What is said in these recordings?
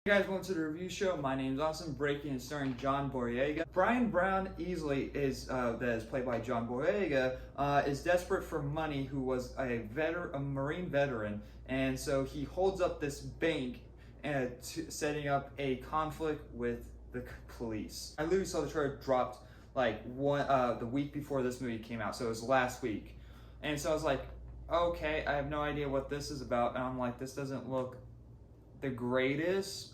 Hey guys, welcome to the review show. My name is Austin, breaking and starring John Boyega. Brian Brown Easley that is played by John Boyega, is desperate for money. Who was a Marine veteran, and so he holds up this bank and setting up a conflict with the police. I literally saw the trailer dropped like the week before this movie came out, so it was last week, and so I was like, okay, I have no idea what this is about, and I'm like, this doesn't look the greatest,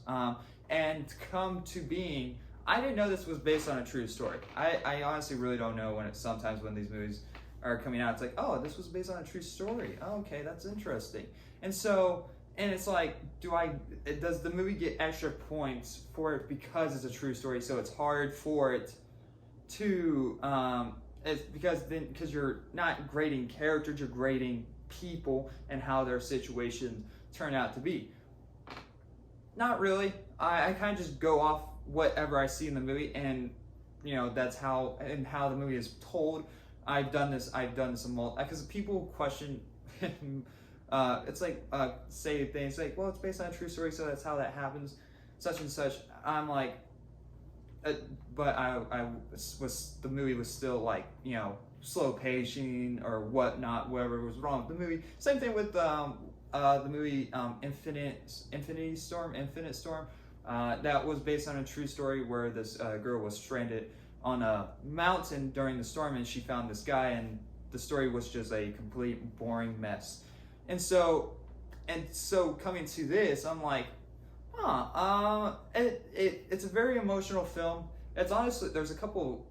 and come to being, I didn't know this was based on a true story. I honestly really don't know sometimes when these movies are coming out, it's like, oh, this was based on a true story. Oh, okay, that's interesting. And it's like, does the movie get extra points for it because it's a true story? So it's hard for it to, because you're not grading characters, you're grading people and how their situations turn out to be. Not really. I kind of just go off whatever I see in the movie, and that's how the movie is told. I've done this a multiple, because people question. It's like say things like, well, it's based on a true story, so that's how that happens, such and such. I'm like, but the movie was still like slow pacing or whatnot, whatever was wrong with the movie. Same thing with the movie Infinite Storm. That was based on a true story where this girl was stranded on a mountain during the storm, and she found this guy, and the story was just a complete boring mess. And so coming to this, I'm like, it's a very emotional film. It's honestly, there's a couple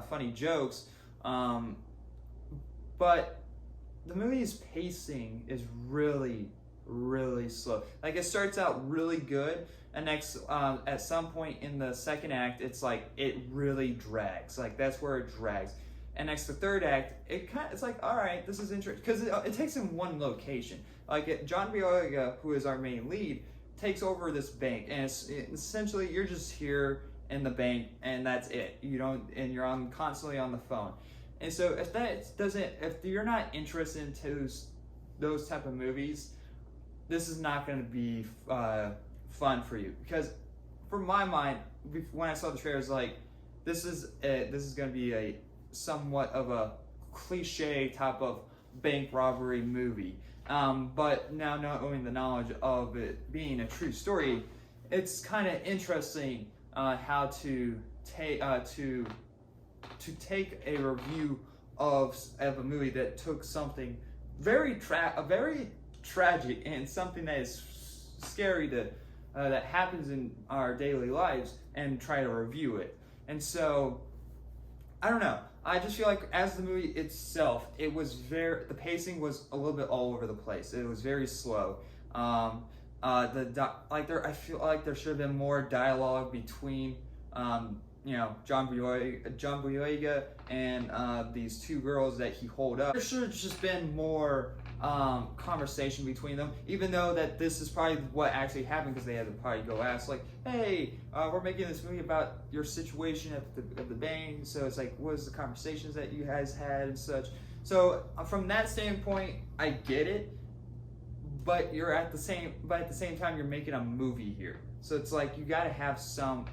funny jokes, but the movie's pacing is really, really slow. Like, it starts out really good, and next, at some point in the second act, it's like it really drags. Like, that's where it drags. And next, the third act, it's like, all right, this is interesting, because it takes in one location. Like, John Boyega, who is our main lead, takes over this bank, and essentially you're just here in the bank, and that's it. And you're constantly on the phone. And so if you're not interested in those type of movies, this is not going to be fun for you. Because for my mind, when I saw the trailer, I was like, this is going to be a somewhat of a cliche type of bank robbery movie. But now knowing the knowledge of it being a true story, it's kind of interesting how to take a review of a movie that took something very tragic and something that is scary that happens in our daily lives, and try to review it. And so, I don't know. I just feel like as the movie itself, the pacing was a little bit all over the place. It was very slow. I feel like there should have been more dialogue between John Boyega and these two girls that he hold up. There should have just been more conversation between them, even though that this is probably what actually happened, because they had to probably go ask, like, hey, we're making this movie about your situation at the bank, so it's like, what is the conversations that you guys had and such. So from that standpoint, I get it, but at the same time, you're making a movie here, so it's like you got to have some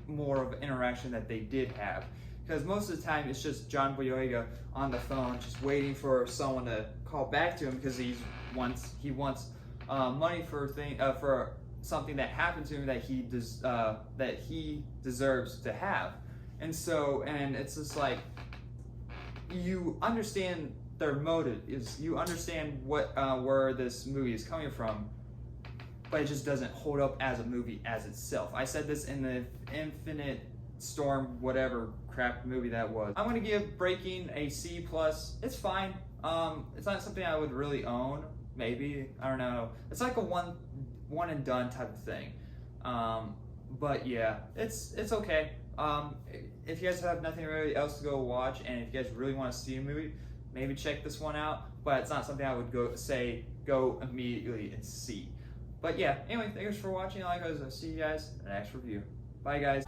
more of interaction that they did have, because most of the time it's just John Boyega on the phone just waiting for someone to call back to him, because he wants money for something that happened to him that he deserves to have. And it's just like, you understand their motive, you understand where this movie is coming from, but it just doesn't hold up as a movie as itself. I said this in the Infinite Storm, whatever crap movie that was. I'm gonna give Breaking a C+. It's fine. It's not something I would really own. Maybe, I don't know. It's like a one and done type of thing. But yeah, it's okay. If you guys have nothing really else to go watch, and if you guys really want to see a movie, maybe check this one out. But it's not something I would go immediately and see. But yeah, anyway, thanks for watching. Like I said, I'll see you guys in the next review. Bye, guys.